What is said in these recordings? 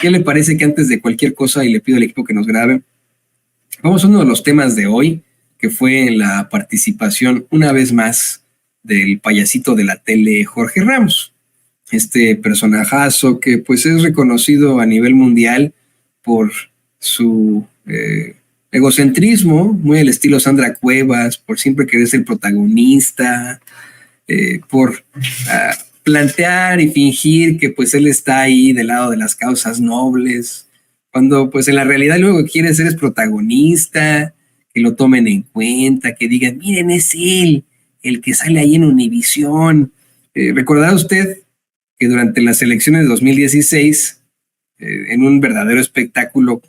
¿Qué le parece que antes de cualquier cosa, y le pido al equipo que nos grabe, vamos a uno de los temas de hoy, que fue la participación una vez más del payasito de la tele Jorge Ramos, este personajazo que pues es reconocido a nivel mundial por su egocentrismo, muy al estilo Sandra Cuevas, por siempre querer ser protagonista, por plantear y fingir que pues él está ahí del lado de las causas nobles, cuando pues en la realidad lo que quiere ser es protagonista, que lo tomen en cuenta, que digan, miren, es él, el que sale ahí en Univisión. ¿Recordará usted que durante las elecciones de 2016, en un verdadero espectáculo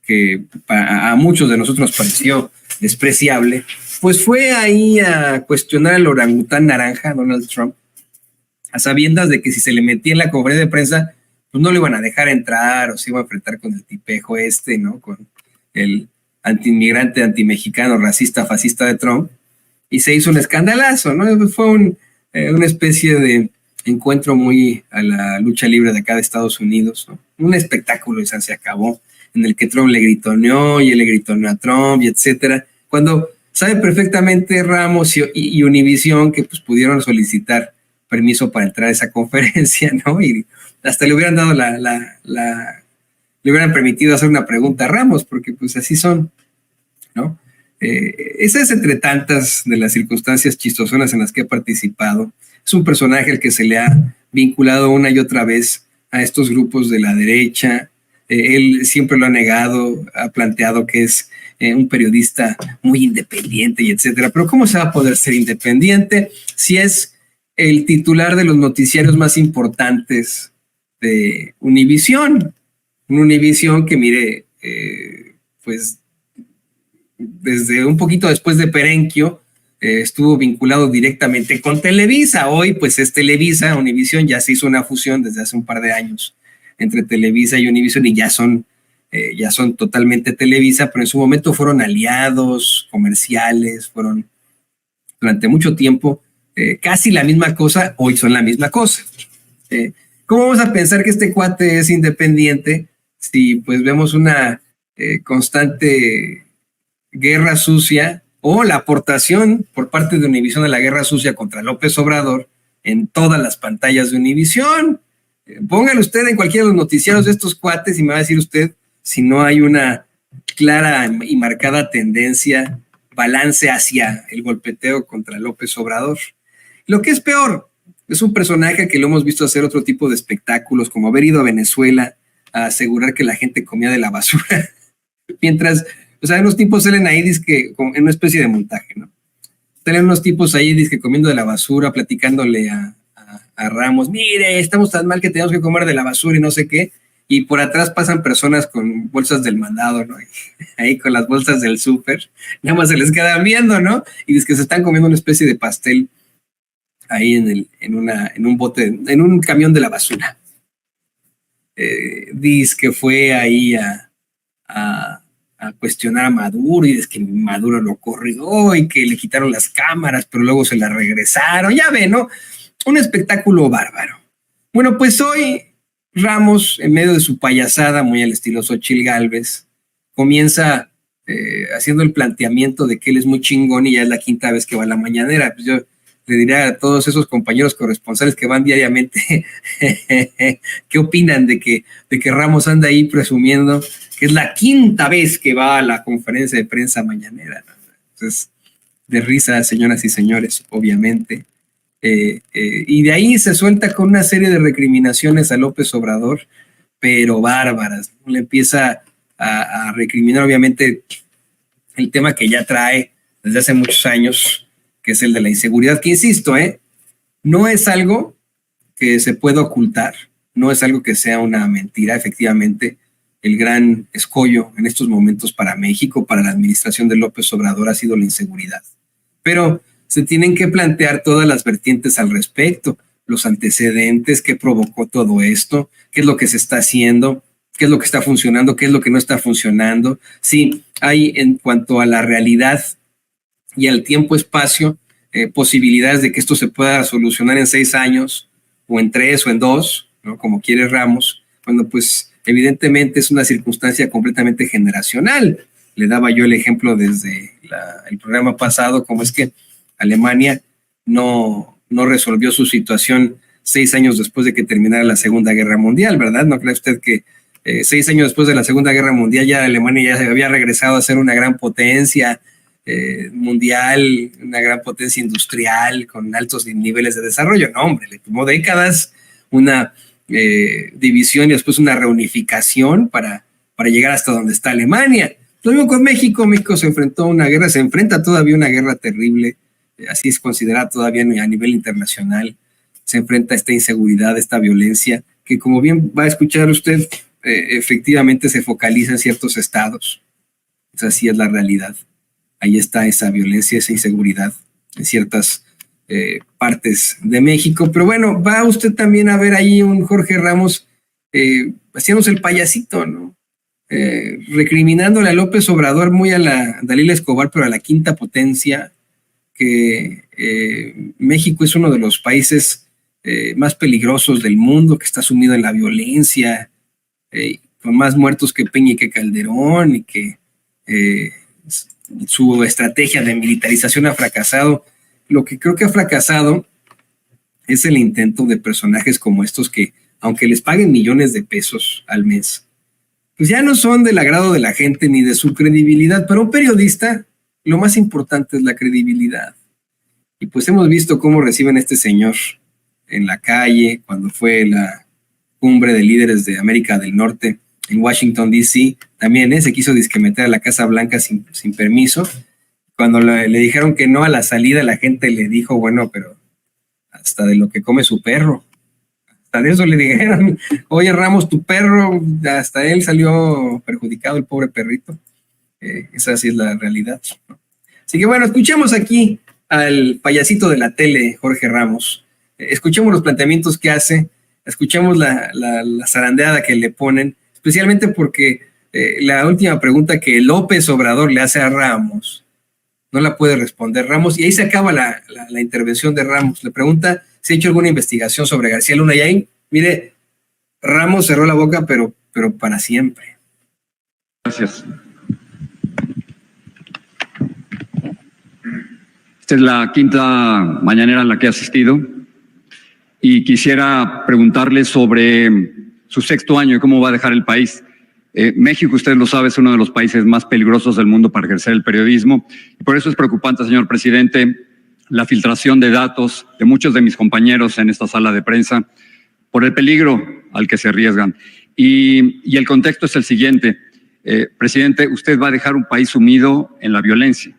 que a muchos de nosotros nos pareció despreciable, pues fue ahí a cuestionar al orangután naranja, Donald Trump, a sabiendas de que si se le metía en la conferencia de prensa, pues no lo iban a dejar entrar o se iba a enfrentar con el tipejo ¿no? Con el antiinmigrante, antimexicano, racista, fascista de Trump, y se hizo un escandalazo, ¿no? Fue una especie de encuentro muy a la lucha libre de acá de Estados Unidos, ¿no? Un espectáculo y se acabó, en el que Trump le gritoneó y él le gritoneó a Trump y etcétera, cuando sabe perfectamente Ramos y Univisión que pues pudieron solicitar permiso para entrar a esa conferencia, ¿no? Y hasta le hubieran dado le hubieran permitido hacer una pregunta a Ramos, porque pues así son, ¿no? Esa es entre tantas de las circunstancias chistosonas en las que he participado. Es un personaje al que se le ha vinculado una y otra vez a estos grupos de la derecha. Él siempre lo ha negado, ha planteado que es un periodista muy independiente y etcétera. Pero ¿cómo se va a poder ser independiente si es el titular de los noticiarios más importantes de Univisión? Un Univisión que, mire, pues desde un poquito después de Perenchio, estuvo vinculado directamente con Televisa. Hoy, pues es Televisa. Univisión ya se hizo una fusión desde hace un par de años entre Televisa y Univisión y ya son totalmente Televisa, pero en su momento fueron aliados comerciales, fueron durante mucho tiempo casi la misma cosa, hoy son la misma cosa. ¿Cómo vamos a pensar que este cuate es independiente si pues vemos una constante guerra sucia o la aportación por parte de Univisión a la guerra sucia contra López Obrador en todas las pantallas de Univisión? Póngale usted en cualquiera de los noticiarios de estos cuates y me va a decir usted si no hay una clara y marcada tendencia, balance hacia el golpeteo contra López Obrador. Lo que es peor, es un personaje que lo hemos visto hacer otro tipo de espectáculos, como haber ido a Venezuela a asegurar que la gente comía de la basura, mientras, o sea, unos tipos salen ahí dizque, en una especie de montaje, ¿no? Salen unos tipos ahí dizque comiendo de la basura, platicándole a Ramos, mire, estamos tan mal que tenemos que comer de la basura y no sé qué, y por atrás pasan personas con bolsas del mandado, ¿no? Ahí con las bolsas del súper, nada más se les quedan viendo, ¿no? Y es que se están comiendo una especie de pastel ahí en un bote, en un camión de la basura. Dice que fue ahí a cuestionar a Maduro y es que Maduro lo corrió y que le quitaron las cámaras, pero luego se las regresaron. Ya ve, ¿no? Un espectáculo bárbaro. Bueno, pues hoy Ramos, en medio de su payasada, muy al estilo Xochitl Gálvez, comienza haciendo el planteamiento de que él es muy chingón y ya es la quinta vez que va a la mañanera. Pues yo le diría a todos esos compañeros corresponsales que van diariamente, ¿qué opinan de que Ramos anda ahí presumiendo que es la quinta vez que va a la conferencia de prensa mañanera? Entonces, de risa, señoras y señores, obviamente. Y de ahí se suelta con una serie de recriminaciones a López Obrador, pero bárbaras. Le empieza a recriminar, obviamente, el tema que ya trae desde hace muchos años, que es el de la inseguridad, que insisto, no es algo que se pueda ocultar, no es algo que sea una mentira. Efectivamente, el gran escollo en estos momentos para México, para la administración de López Obrador, ha sido la inseguridad. Pero se tienen que plantear todas las vertientes al respecto, los antecedentes, qué provocó todo esto, qué es lo que se está haciendo, qué es lo que está funcionando, qué es lo que no está funcionando. Sí, hay en cuanto a la realidad y al tiempo-espacio posibilidades de que esto se pueda solucionar en 6 años o en 3 o en 2, ¿no? Como quiere Ramos, cuando pues evidentemente es una circunstancia completamente generacional. Le daba yo el ejemplo desde el programa pasado, como es que Alemania no resolvió su situación 6 años después de que terminara la Segunda Guerra Mundial, ¿verdad? ¿No cree usted que 6 años después de la Segunda Guerra Mundial ya Alemania ya había regresado a ser una gran potencia mundial, una gran potencia industrial con altos niveles de desarrollo? No, hombre, le tomó décadas, una división y después una reunificación para llegar hasta donde está Alemania. Lo mismo con México. México se enfrentó a una guerra, se enfrenta todavía a una guerra terrible, así es considerada todavía a nivel internacional. Se enfrenta a esta inseguridad, esta violencia, que como bien va a escuchar usted, efectivamente se focaliza en ciertos estados. Esa sí es la realidad. Ahí está esa violencia, esa inseguridad en ciertas partes de México. Pero bueno, va usted también a ver ahí un Jorge Ramos haciéndose el payasito, ¿no? Recriminándole a López Obrador muy a la Dalila Escobar, pero a la quinta potencia, que México es uno de los países más peligrosos del mundo, que está sumido en la violencia, con más muertos que Peña y que Calderón, y que su estrategia de militarización ha fracasado. Lo que creo que ha fracasado es el intento de personajes como estos que, aunque les paguen millones de pesos al mes, pues ya no son del agrado de la gente ni de su credibilidad. Para un periodista, lo más importante es la credibilidad. Y pues hemos visto cómo reciben a este señor en la calle, cuando fue la cumbre de líderes de América del Norte en Washington, D.C. También se quiso disquemeter a la Casa Blanca sin permiso. Cuando le dijeron que no a la salida, la gente le dijo, bueno, pero hasta de lo que come su perro. Hasta de eso le dijeron, oye Ramos, tu perro, hasta él salió perjudicado, el pobre perrito. Esa sí es la realidad, ¿no? Así que bueno, escuchemos aquí al payasito de la tele, Jorge Ramos. Escuchemos los planteamientos que hace, escuchemos la zarandeada que le ponen, especialmente porque la última pregunta que López Obrador le hace a Ramos no la puede responder Ramos, y ahí se acaba la intervención de Ramos. Le pregunta si ha hecho alguna investigación sobre García Luna, y ahí, mire, Ramos cerró la boca, pero para siempre. Gracias. Esta es la quinta mañanera a la que he asistido y quisiera preguntarle sobre su sexto año y cómo va a dejar el país. México, usted lo sabe, es uno de los países más peligrosos del mundo para ejercer el periodismo. Y por eso es preocupante, señor presidente, la filtración de datos de muchos de mis compañeros en esta sala de prensa por el peligro al que se arriesgan. Y el contexto es el siguiente. Presidente, usted va a dejar un país sumido en la violencia.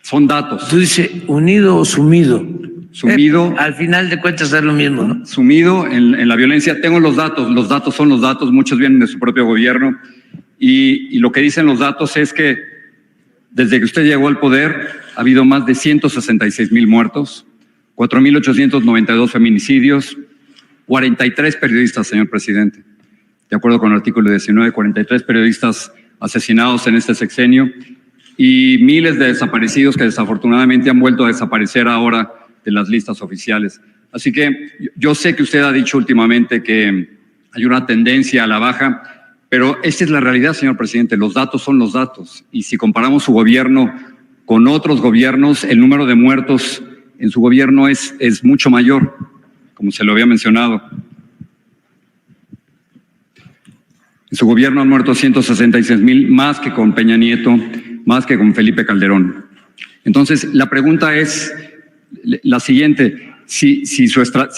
Son datos. Tú dices unido o sumido. Sumido. Al final de cuentas es lo mismo, ¿no? Sumido en la violencia. Tengo los datos son los datos, muchos vienen de su propio gobierno. Y lo que dicen los datos es que desde que usted llegó al poder ha habido más de 166,000 muertos, 4,892 feminicidios, 43 periodistas, señor presidente. De acuerdo con el artículo 19, 43 periodistas asesinados en este sexenio y miles de desaparecidos que desafortunadamente han vuelto a desaparecer ahora de las listas oficiales. Así que yo sé que usted ha dicho últimamente que hay una tendencia a la baja, pero esta es la realidad, señor presidente. Los datos son los datos. Y si comparamos su gobierno con otros gobiernos, el número de muertos en su gobierno es mucho mayor, como se lo había mencionado. En su gobierno han muerto 166,000, más que con Peña Nieto, más que con Felipe Calderón. Entonces, la pregunta es la siguiente: si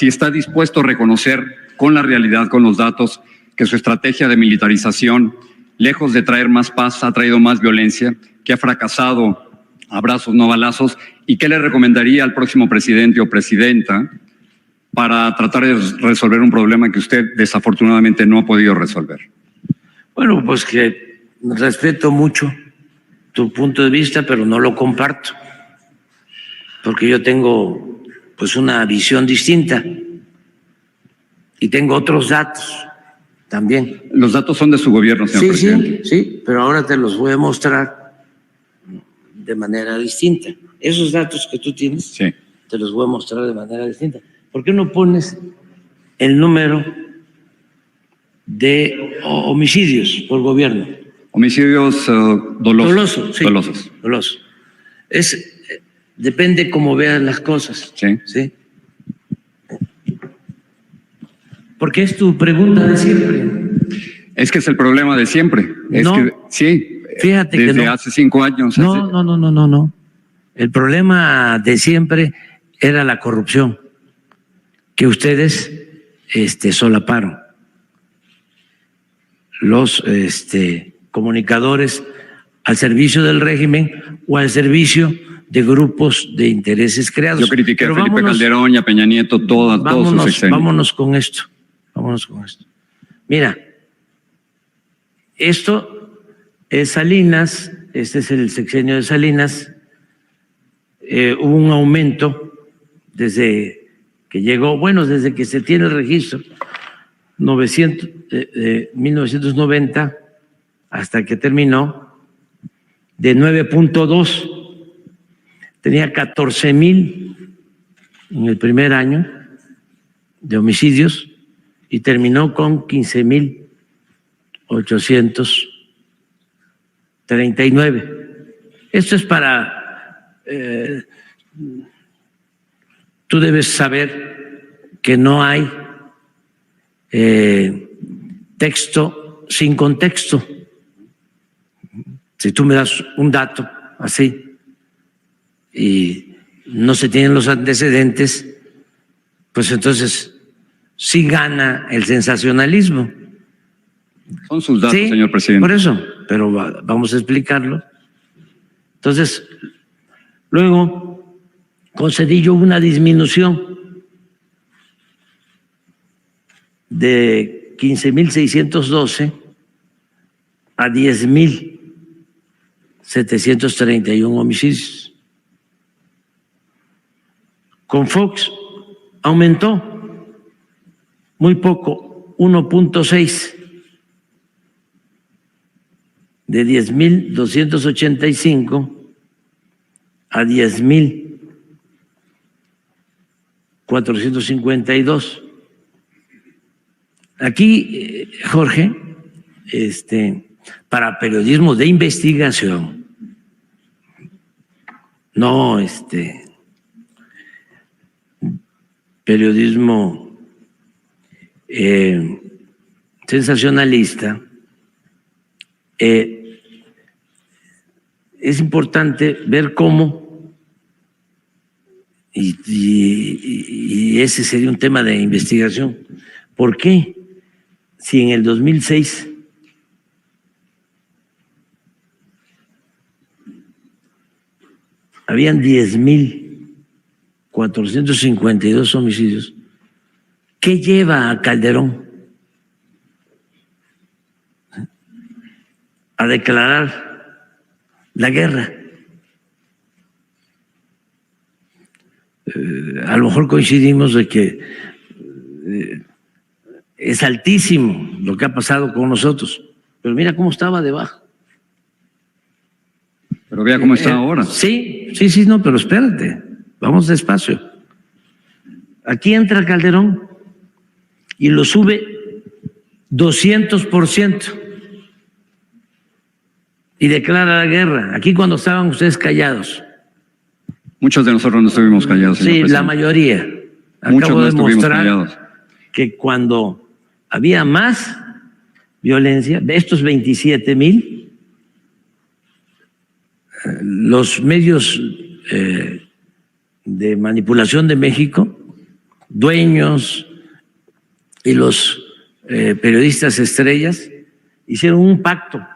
está dispuesto a reconocer con la realidad, con los datos, que su estrategia de militarización, lejos de traer más paz, ha traído más violencia, que ha fracasado a abrazos, no balazos, y qué le recomendaría al próximo presidente o presidenta para tratar de resolver un problema que usted desafortunadamente no ha podido resolver. Bueno, pues que respeto mucho tu punto de vista, pero no lo comparto, porque yo tengo pues una visión distinta y tengo otros datos también. Los datos son de su gobierno, señor presidente. Sí, pero ahora te los voy a mostrar de manera distinta. Esos datos que tú tienes, sí, te los voy a mostrar de manera distinta. ¿Por qué no pones el número de homicidios por gobierno. Homicidios dolosos. Sí, doloso. Depende cómo vean las cosas. Sí. ¿Sí? Porque es tu pregunta de siempre. Es que es el problema de siempre. Es No, que sí. fíjate desde que no. hace 5 años. No. El problema de siempre era la corrupción que ustedes solaparon. Los comunicadores al servicio del régimen o al servicio de grupos de intereses creados. Yo critiqué Pero a Felipe Calderón y a Peña Nieto todos sus sexenios. Vámonos con esto. Mira, esto es Salinas, este es el sexenio de Salinas. Hubo un aumento desde que llegó, desde que se tiene el registro, 1990 hasta que terminó, de 9.2. Tenía 14,000 en el primer año de homicidios y terminó con 15,839. Esto es para... tú debes saber que no hay texto sin contexto. Si tú me das un dato así y no se tienen los antecedentes, pues entonces sí gana el sensacionalismo. Son sus datos, Sí, señor presidente. por eso, pero vamos a explicarlo. Entonces, luego concedí yo una disminución de 15,612 a 10,731 homicidios. Con Fox aumentó muy poco, 1.6, de 10,285 a 10,452. Aquí, Jorge, para periodismo de investigación, no periodismo sensacionalista, es importante ver cómo, y ese sería un tema de investigación, ¿por qué si en el 2006 habían 10,452 homicidios, qué lleva a Calderón a declarar la guerra? A lo mejor coincidimos de que es altísimo lo que ha pasado con nosotros, pero mira cómo estaba debajo. Pero vea cómo está ahora. Sí, no, pero espérate, vamos despacio. Aquí entra Calderón y lo sube 200% y declara la guerra. Aquí cuando estaban ustedes callados. Muchos de nosotros no estuvimos callados, señor presidente. La mayoría. Muchos Acabo no de estuvimos mostrar callados. que cuando había más violencia, de estos 27,000, los medios de manipulación de México, dueños y los periodistas estrellas, hicieron un pacto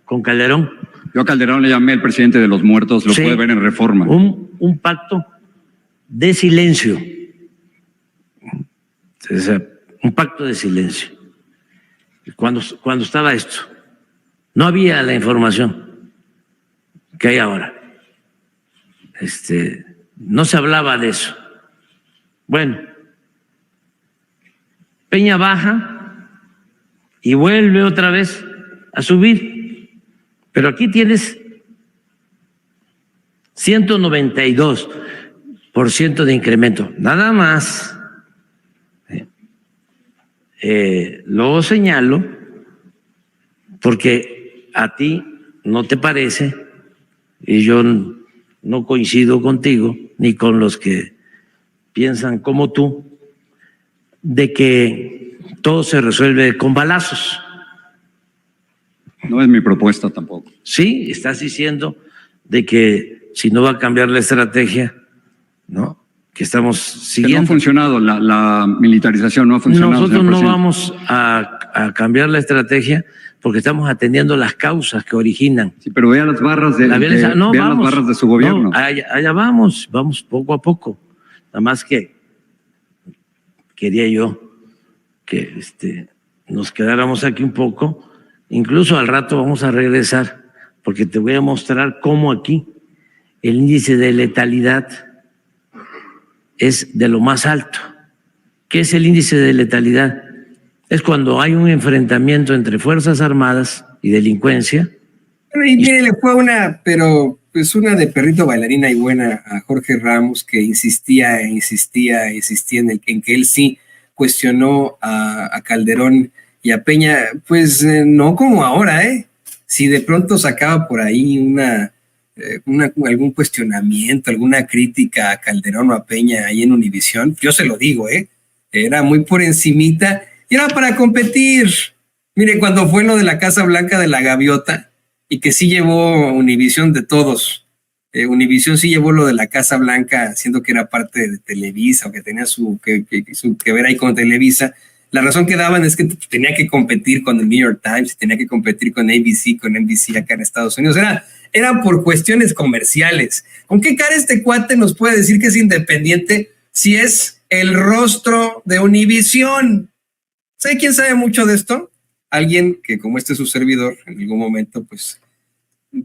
con Calderón. Yo a Calderón le llamé el presidente de los muertos, lo puede ver en Reforma. Un pacto de silencio. O sea, un pacto de silencio. Cuando estaba esto, no había la información que hay ahora. No se hablaba de eso. Bueno, Peña baja y vuelve otra vez a subir. Pero aquí tienes 192% de incremento, nada más. lo señalo porque a ti no te parece, y yo no coincido contigo ni con los que piensan como tú, de que todo se resuelve con balazos. No es mi propuesta tampoco. Sí, estás diciendo de que si no va a cambiar la estrategia, ¿no?, que estamos siguiendo. Que no ha funcionado, la militarización no ha funcionado. Nosotros no vamos a cambiar la estrategia porque estamos atendiendo las causas que originan. Sí, pero vea las barras de, la violencia. No, vean las barras de su gobierno. No, allá vamos poco a poco. Nada más que quería yo que nos quedáramos aquí un poco. Incluso al rato vamos a regresar porque te voy a mostrar cómo aquí el índice de letalidad es de lo más alto. ¿Qué es el índice de letalidad? Es cuando hay un enfrentamiento entre Fuerzas Armadas y delincuencia. Y mire, le fue una una de perrito bailarina y buena a Jorge Ramos, que insistía en que él sí cuestionó a Calderón y a Peña. Pues no como ahora, si de pronto sacaba por ahí algún cuestionamiento, alguna crítica a Calderón o a Peña ahí en Univisión, yo se lo digo, era muy por encimita y era para competir. Mire, cuando fue lo de la Casa Blanca de la Gaviota y que sí llevó Univisión de todos, Univisión sí llevó lo de la Casa Blanca, siendo que era parte de Televisa o que tenía que ver ahí con Televisa. La razón que daban es que tenía que competir con el New York Times, tenía que competir con ABC, con NBC acá en Estados Unidos. Era por cuestiones comerciales. ¿Con qué cara este cuate nos puede decir que es independiente si es el rostro de Univisión? ¿Sabe quién sabe mucho de esto? Alguien que, como su servidor, en algún momento pues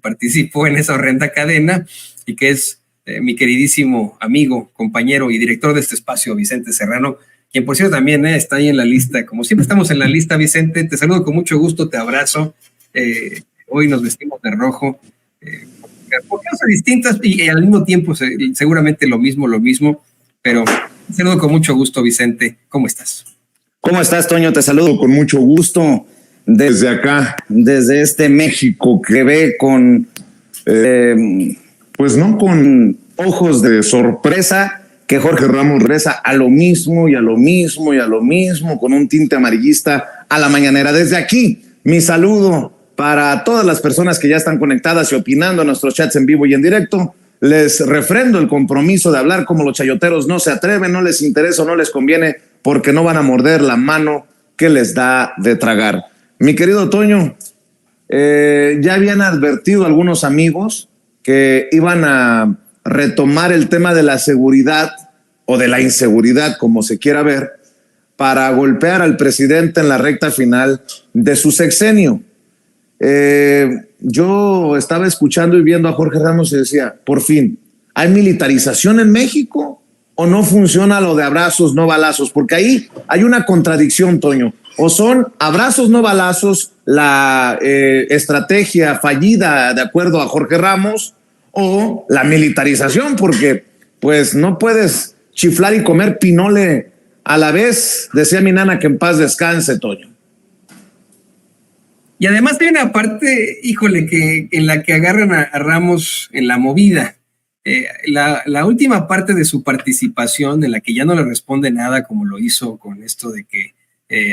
participó en esa horrenda cadena y que es mi queridísimo amigo, compañero y director de este espacio, Vicente Serrano, quien por cierto también está ahí en la lista. Como siempre estamos en la lista, Vicente, te saludo con mucho gusto, te abrazo. Hoy nos vestimos de rojo, por causas distintas y al mismo tiempo seguramente lo mismo, pero te saludo con mucho gusto, Vicente. ¿Cómo estás? ¿Cómo estás, Toño? Te saludo con mucho gusto desde acá, desde este México que ve con, pues no con ojos de sorpresa, que Jorge Ramos reza a lo mismo y a lo mismo y a lo mismo con un tinte amarillista a la mañanera. Desde aquí, mi saludo para todas las personas que ya están conectadas y opinando en nuestros chats en vivo y en directo. Les refrendo el compromiso de hablar como los chayoteros no se atreven, no les interesa o no les conviene, porque no van a morder la mano que les da de tragar. Mi querido Toño, ya habían advertido algunos amigos que iban a retomar el tema de la seguridad o de la inseguridad, como se quiera ver, para golpear al presidente en la recta final de su sexenio. Yo estaba escuchando y viendo a Jorge Ramos y decía, por fin, ¿hay militarización en México o no funciona lo de abrazos, no balazos? Porque ahí hay una contradicción, Toño. O son abrazos, no balazos, la estrategia fallida de acuerdo a Jorge Ramos, o la militarización, porque pues no puedes chiflar y comer pinole a la vez. Decía mi nana que en paz descanse, Toño. Y además hay una parte, híjole, que en la que agarran a Ramos en la movida. La última parte de su participación, en la que ya no le responde nada, como lo hizo con esto de que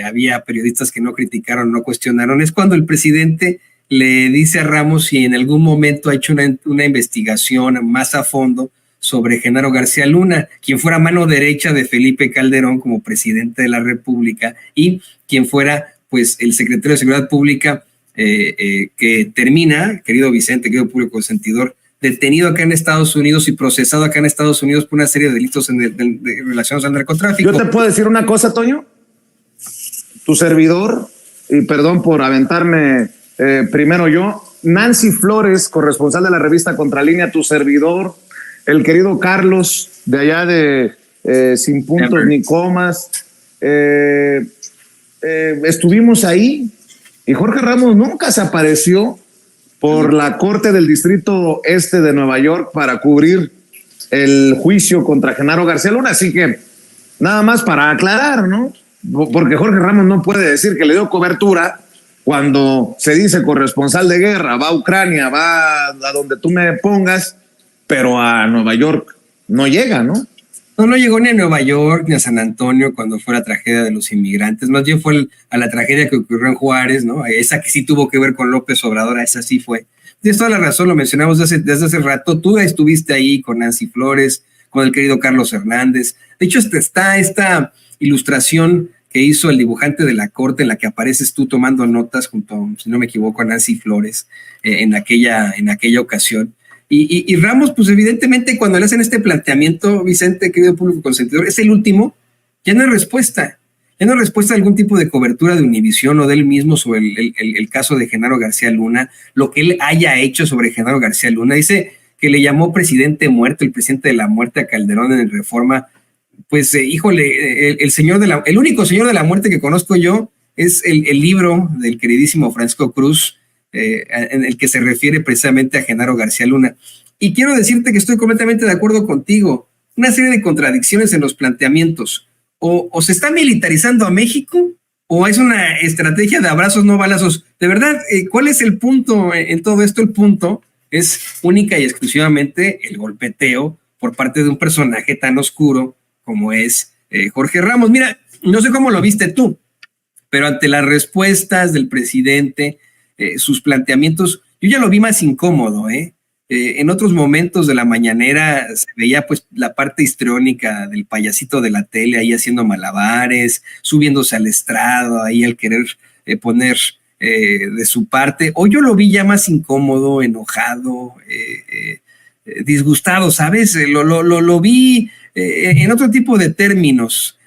había periodistas que no criticaron, no cuestionaron, es cuando el presidente le dice a Ramos si en algún momento ha hecho una investigación más a fondo sobre Genaro García Luna, quien fuera mano derecha de Felipe Calderón como presidente de la República y quien fuera pues el secretario de Seguridad Pública que termina, querido Vicente, querido público consentidor, detenido acá en Estados Unidos y procesado acá en Estados Unidos por una serie de delitos relacionados al narcotráfico. Yo te puedo decir una cosa, Toño. Tu servidor, y perdón por aventarme primero yo, Nancy Flores, corresponsal de la revista Contralínea, tu servidor, el querido Carlos, de allá de Sin Puntos ni Comas, estuvimos ahí y Jorge Ramos nunca se apareció por la Corte del Distrito Este de Nueva York para cubrir el juicio contra Genaro García Luna. Así que nada más para aclarar, ¿no? porque Jorge Ramos no puede decir que le dio cobertura cuando se dice corresponsal de guerra, va a Ucrania, va a donde tú me pongas, pero a Nueva York no llega, ¿no? No llegó ni a Nueva York ni a San Antonio cuando fue la tragedia de los inmigrantes, más bien fue a la tragedia que ocurrió en Juárez, ¿no? Esa que sí tuvo que ver con López Obrador, esa sí fue. Tienes toda la razón, lo mencionamos desde hace rato, tú estuviste ahí con Nancy Flores, con el querido Carlos Hernández. De hecho, está esta ilustración que hizo el dibujante de la corte en la que apareces tú tomando notas junto, si no me equivoco, a Nancy Flores en aquella ocasión. Y Ramos, pues evidentemente cuando le hacen este planteamiento, Vicente, querido público consentidor, es el último, ya no hay respuesta. Ya no hay respuesta a algún tipo de cobertura de Univisión o de él mismo sobre el caso de Genaro García Luna, lo que él haya hecho sobre Genaro García Luna. Dice que le llamó presidente muerto, el presidente de la muerte a Calderón en el Reforma. Pues, híjole, el único señor de la muerte que conozco yo es el libro del queridísimo Francisco Cruz, en el que se refiere precisamente a Genaro García Luna. Y quiero decirte que estoy completamente de acuerdo contigo. Una serie de contradicciones en los planteamientos. O se está militarizando a México, o es una estrategia de abrazos no balazos. De verdad, ¿cuál es el punto en todo esto? El punto es única y exclusivamente el golpeteo por parte de un personaje tan oscuro como es Jorge Ramos. Mira, no sé cómo lo viste tú, pero ante las respuestas del presidente, sus planteamientos, yo ya lo vi más incómodo, en otros momentos de la mañanera se veía pues la parte histriónica del payasito de la tele ahí haciendo malabares, subiéndose al estrado, ahí al querer poner de su parte. Hoy yo lo vi ya más incómodo, enojado, disgustado, ¿sabes? Lo vi en otro tipo de términos,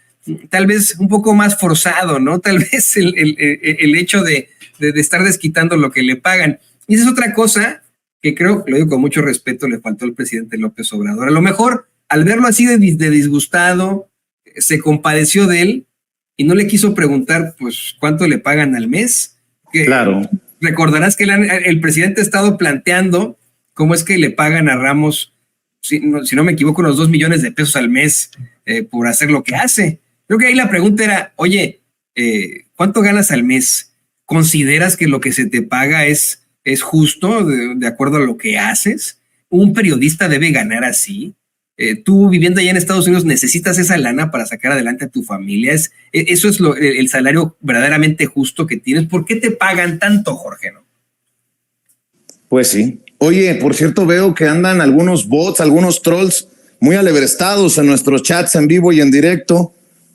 tal vez un poco más forzado, ¿no? Tal vez el hecho de estar desquitando lo que le pagan. Y esa es otra cosa que creo, lo digo con mucho respeto, le faltó al presidente López Obrador. A lo mejor, al verlo así de disgustado, se compadeció de él y no le quiso preguntar, pues, cuánto le pagan al mes. Que claro. Recordarás que el presidente ha estado planteando cómo es que le pagan a Ramos, si no me equivoco, unos 2 millones de pesos al mes por hacer lo que hace. Creo que ahí la pregunta era, oye, ¿cuánto ganas al mes? ¿Consideras que lo que se te paga es justo de acuerdo a lo que haces? ¿Un periodista debe ganar así? Tú viviendo allá en Estados Unidos necesitas esa lana para sacar adelante a tu familia. Eso es el salario verdaderamente justo que tienes. ¿Por qué te pagan tanto, Jorge? ¿No? Pues sí. Oye, por cierto, veo que andan algunos bots, algunos trolls muy alebrestados en nuestros chats en vivo y en directo.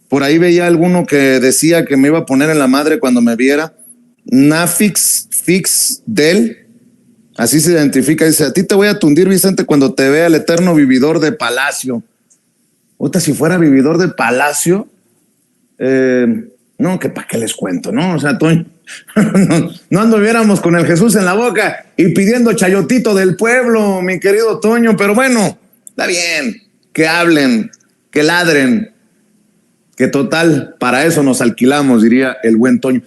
Por ahí veía alguno que decía que me iba a poner en la madre cuando me viera. Nafix Fix Del, así se identifica, dice: a ti te voy a tundir, Vicente, cuando te vea el eterno vividor de Palacio. Otra, si fuera vividor de Palacio, no, que para qué les cuento, ¿no? O sea, Toño, no anduviéramos con el Jesús en la boca y pidiendo chayotito del pueblo, mi querido Toño, pero bueno, está bien, que hablen, que ladren, que total, para eso nos alquilamos, diría el buen Toño.